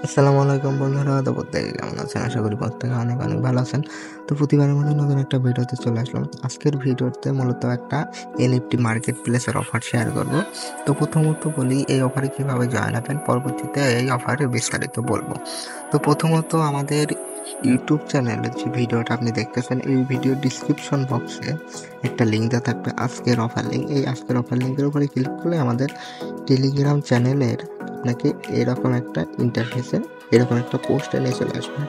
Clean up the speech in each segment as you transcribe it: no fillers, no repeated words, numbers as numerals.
আসসালামু আলাইকুম বন্ধুরা, তো প্রত্যেকে কেমন আছেন? আশা করি প্রত্যেকে অনেক অনেক ভালো আছেন। তো প্রতিবারের মতো নতুন একটা ভিডিওতে চলে আসলাম। আজকের ভিডিওতে মূলত একটা এনএফটি মার্কেট প্লেসের অফার শেয়ার করব। তো প্রথমত বলি এই অফারে কিভাবে জয়েন হবেন, পরবর্তীতে এই অফারে বিস্তারিত বলবো। তো প্রথমত আমাদের ইউটিউব চ্যানেলের যে ভিডিওটা আপনি দেখতেছেন, এই ভিডিও ডিসক্রিপশন বক্সে একটা লিঙ্ক দেওয়া থাকবে, আজকের অফার লিঙ্ক। এই আজকের অফার লিঙ্কের উপরে ক্লিক করলে আমাদের টেলিগ্রাম চ্যানেলের আপনাকে এরকম একটা ইন্টারফেসে এরকম একটা পোস্টে নিয়ে চলে আসবে।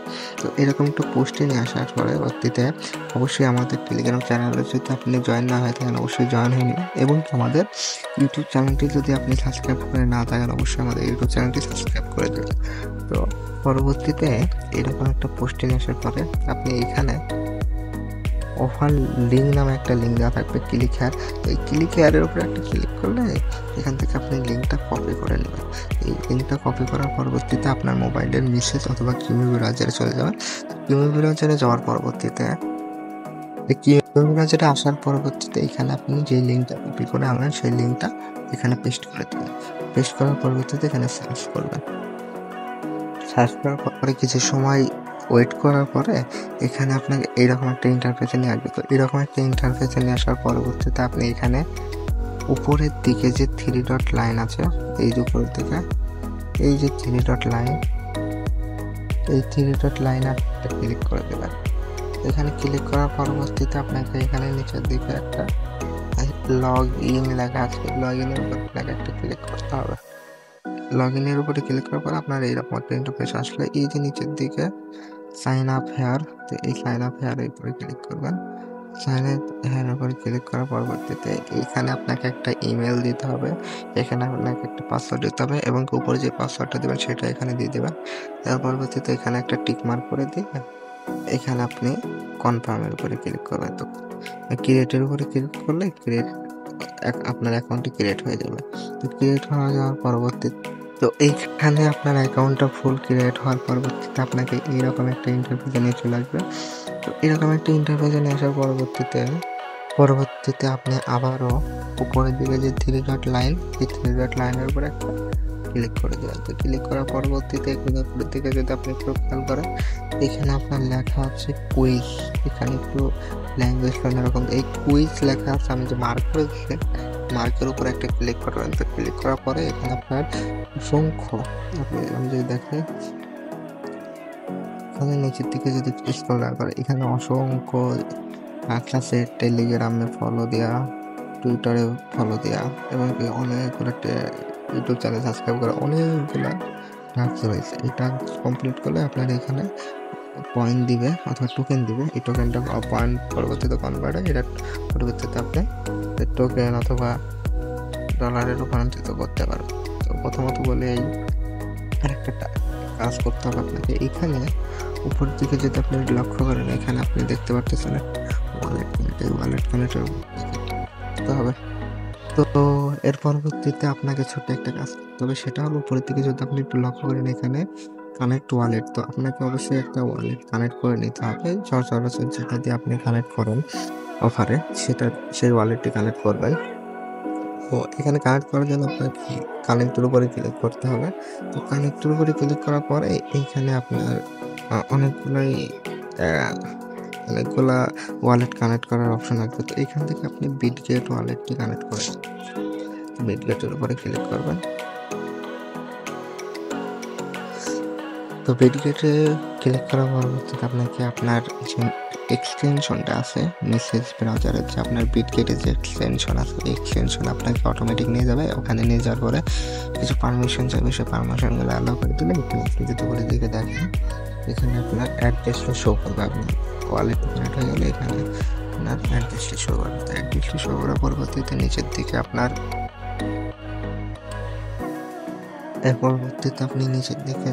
তো এরকম একটা পোস্টে নিয়ে আসার পরবর্তীতে অবশ্যই আমাদের টেলিগ্রাম চ্যানেলে যদি আপনি জয়েন না হয়ে থাকেন, অবশ্যই জয়েন হয়ে নিন। এবং আমাদের ইউটিউব চ্যানেলটি যদি আপনি সাবস্ক্রাইব করে না থাকেন, অবশ্যই আমাদের ইউটিউব চ্যানেলটি সাবস্ক্রাইব করে দেবেন। তো পরবর্তীতে এরকম একটা পোস্টে নিয়ে আসার পরে আপনি এখানে অফার লিঙ্ক নামে একটা লিঙ্ক দেওয়া থাকবে, ক্লিক হেয়ার। তো এই ক্লিক হেয়ারের উপরে একটা ক্লিক করলে এখান থেকে আপনি লিঙ্কটা কপি করে নেবেন। এই লিঙ্কটা কপি করার পরবর্তীতে আপনার মোবাইলের মেসেজ অথবা কিমি ব্রাউজারে চলে যাবেন। কিমি ব্রাউজারে যাওয়ার পরবর্তীতে কিমি ব্রাউজারে আসার পরবর্তীতে এখানে আপনি যে লিঙ্কটা কপি করে আনলেন সেই লিঙ্কটা এখানে পেস্ট করে দেবেন। পেস্ট করার পরবর্তীতে এখানে সার্চ করবেন। সার্চ করার পরে কিছু সময় ওয়েট করার পরে এখানে আপনাকে এইরকম একটা ইন্টারফেসে নিয়ে আসবে। তো এরকম একটা ইন্টারফেসে নিয়ে আসার পরবর্তীতে আপনি এখানে উপরের দিকে যে 3 ডট লাইন আছে, এই যে উপরের দিকে এই যে 3 ডট লাইন, এই 3 ডট লাইন একটা ক্লিক করে দেবেন। এখানে ক্লিক করার পরবর্তীতে আপনাকে এখানে নিচের দিকে একটা লগ ইন লেখা আছে, লগ ইনের উপর একটা ক্লিক করতে হবে। লগ ইনের উপরে ক্লিক করার পর আপনার এইরকম একটা ইন্টারফেস আসলে এই যে নিচের দিকে সাইন আপ হেয়ার, তো এই সাইন আপ হেয়ার এর উপরে ক্লিক করবেন। সাইন আপ হেয়ার উপরে ক্লিক করার পরবর্তীতে এখানে আপনাকে একটা ইমেল দিতে হবে, এখানে আপনাকে একটা পাসওয়ার্ড দিতে হবে এবং উপরে যে পাসওয়ার্ডটা দেবেন সেটা এখানে দিয়ে দেবেন। তার পরবর্তীতে এখানে একটা টিক মার্ক করে দিয়ে এখানে আপনি কনফার্মের উপরে ক্লিক করবেন। তো ক্রিয়েটের উপরে ক্লিক করলে আপনার অ্যাকাউন্টটি ক্রিয়েট হয়ে যাবে। তো ক্রিয়েট হয়ে যাওয়ার পরবর্তীতে তো এইখানে আপনার অ্যাকাউন্টটা ফুল ক্রিয়েট হওয়ার পরবর্তীতে আপনাকে এইরকম একটা ইন্টারফেসে নিয়ে চলে আসবে। তো এরকম একটা ইন্টারফেসে নিয়ে আসার পরবর্তীতে আপনি আবারও উপরের দিকে যে 3 ডট লাইন, এই 3 ডট লাইনের উপরে একটা ক্লিক করে দেবেন। তো ক্লিক করার পরবর্তীতে উপরের দিকে যদি আপনি একটু খেয়াল করেন, এখানে আপনার লেখা আছে কুইজ। এখানে একটু ল্যাঙ্গুয়েজ এরকম এই কুইজ লেখা আছে, আমি যে মার্ক করে দিচ্ছি মার্কের উপরে একটা ক্লিক করবেন। তো ক্লিক করার পরে এখানে আপনার অসংখ্য, আমি যদি দেখি এখানে নিচের দিকে যদি স্ক্রল ডাউন করে এখানে অসংখ্য ক্লাসে টেলিগ্রামে ফলো দেওয়া, টুইটারে ফলো দেওয়া এবং অনেকগুলো ইউটিউব চ্যানেল সাবস্ক্রাইব করা অনেকগুলো টাস্ক রয়েছে। এই টাস্ক কমপ্লিট করলে আপনার এখানে পয়েন্ট দিবে অথবা টোকেন দিবে। এই টোকেনটা পয়েন্ট পরবর্তীতে কনভার্ট হয়, এটা পরবর্তীতে আপনি টোকেন অথবা ডলারে রূপান্তরিত করতে পারবেন। তো প্রথমত বলে এই আরেকটা কাজ করতে হবে আপনাকে। এখানে উপর দিকে যদি আপনি লক্ষ্য করেন, এখানে আপনি দেখতে পাচ্ছেন ওয়ালেট কানেক্ট, এই ওয়ালেট কানেক্টের করতে হবে। তো এর পরবর্তীতে আপনাকে ছোট্ট একটা কাজ করতে হবে, সেটা হলো উপরের দিকে যদি আপনি একটু লক্ষ্য করেন এখানে কানেক্ট ওয়ালেট। তো আপনাকে অবশ্যই একটা ওয়ালেট কানেক্ট করে নিতে হবে। সচরাচর যেটা দিয়ে আপনি কানেক্ট করেন অফারে, সেই ওয়ালেটটি কানেক্ট করবেন। তো এখানে কানেক্ট করার জন্য আপনাকে কানেক্টের উপরে ক্লিক করতে হবে। তো কানেক্টের উপরে ক্লিক করার পরে এইখানে আপনার অনেকগুলা ওয়ালেট কানেক্ট করার অপশন আসবে। তো এখান থেকে আপনি বিটগেট ওয়ালেটটি কানেক্ট করেন, বিটগেটের উপরে ক্লিক করবেন। তো বিটগেটে ক্লিক করার পরবর্তীতে আপনাকে আপনার যে এক্সটেনশনটা আছে মেসেজ ব্রাউজারের, যে আপনার বিটগেটের যে এক্সটেনশন আছে এই এক্সটেনশন আপনাকে অটোমেটিক নিয়ে যাবে। ওখানে নিয়ে যাওয়ার পরে কিছু পারমিশন চাইবে, সেই পারমিশনগুলো অ্যালাউ করে দিলে আপনি যদি উপরের দিকে দেখেন এখানে আপনার অ্যাড্রেসটা শো করবে। আপনার ওয়ালেট কানেক্ট হয়ে গেলে এখানে আপনার অ্যাড্রেসটি শো করবে। তো অ্যাড্রেসটি শো করার পরবর্তীতে নিচের দিকে আপনার এর পরবর্তীতে আপনি নিচের দিকে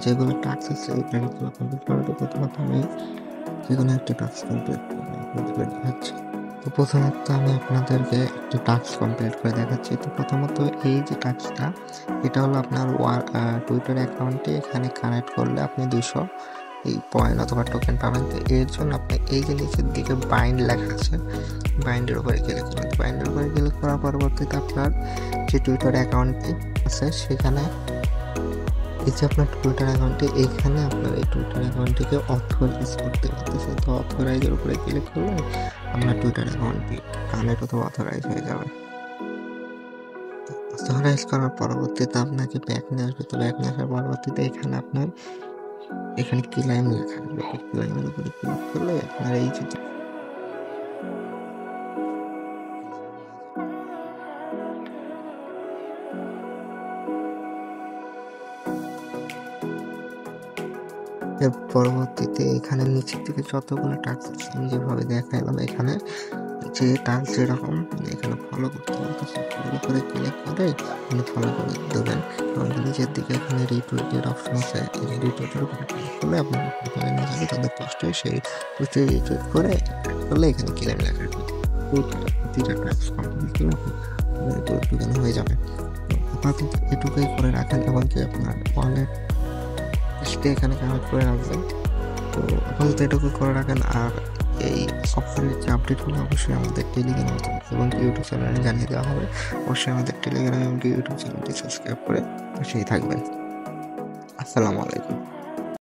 যেগুলো টাস্ক আছে ওই টাস্কগুলো কমপ্লিট করার প্রথমত আমি যেকোনো একটা টাস্ক কমপ্লিট করে দেখাচ্ছি। তো প্রথমত আমি আপনাদেরকে একটা টাস্ক কমপ্লিট করে দেখাচ্ছি। তো প্রথমত এই যে টাস্কটা, এটা হলো আপনার টুইটার অ্যাকাউন্টে এখানে কানেক্ট করলে আপনি 200 এই পয়েন্ট অথবা টোকেন পাবেন। তো এর জন্য আপনি এই যে নিচের দিকে বাইন্ড লেখা আছে, বাইন্ডের উপরে ক্লিক করবেন। বাইন্ডের উপরে ক্লিক করার পরবর্তীতে আপনার যে টুইটার অ্যাকাউন্টটি আছে সেখানে এই যে আপনার টুইটার অ্যাকাউন্টে এইখানে আপনার এই টুইটার অ্যাকাউন্টটিকে অথরাইজ করতে পারতেছে। তো অথরাইজের উপরে ক্লিক করলে আপনার টুইটার অ্যাকাউন্টটি কানেক্ট অথবা অথরাইজ হয়ে যাবে। অথরাইজ করার পরবর্তীতে আপনাকে ব্যাক নিয়ে আসবে। তো ব্যাক নিয়ে আসার পরবর্তীতে এখানে আপনার এখানে ক্লেম লেখা আসবে। তো ক্লেমের উপরে ক্লিক করলে আপনার এই যে এর পরবর্তীতে এখানে নিচের দিকে যতগুলো টাস্ক আছে আমি যেভাবে দেখাইলাম এখানে যে টাস্ক যেরকম এখানে ফলো করতে বলতেছে, ফলো করে ক্লিক করে এখানে ফলো করে দেবেন এবং নিচের দিকে এখানে রিটুইটের অপশন আছে। এই রিটুইটের উপরে ক্লিক করলে আপনার প্রোফাইলে নিয়ে যাবে তাদের পোস্টে, সেই পোস্টে রিটুইট করে করলে এখানে ক্লেম লেখা আসবে। প্রতিটা টাস্ক কমপ্লিট করলে এখানে হয়ে যাবে। আপাতত এটুকুই করে রাখেন এবং কি আপনার ওয়ালেট এখানে কানেক্ট করে রাখবেন। তো আপাতত এটুকু করে রাখেন। আর এই সফটওয়্যারের যে আপডেটগুলো অবশ্যই আমাদের টেলিগ্রাম এবং ইউটিউব চ্যানেলে জানিয়ে দেওয়া হবে। অবশ্যই আমাদের টেলিগ্রাম এবং ইউটিউব চ্যানেলটি সাবস্ক্রাইব করে পাশেই থাকবেন। আসসালামু আলাইকুম।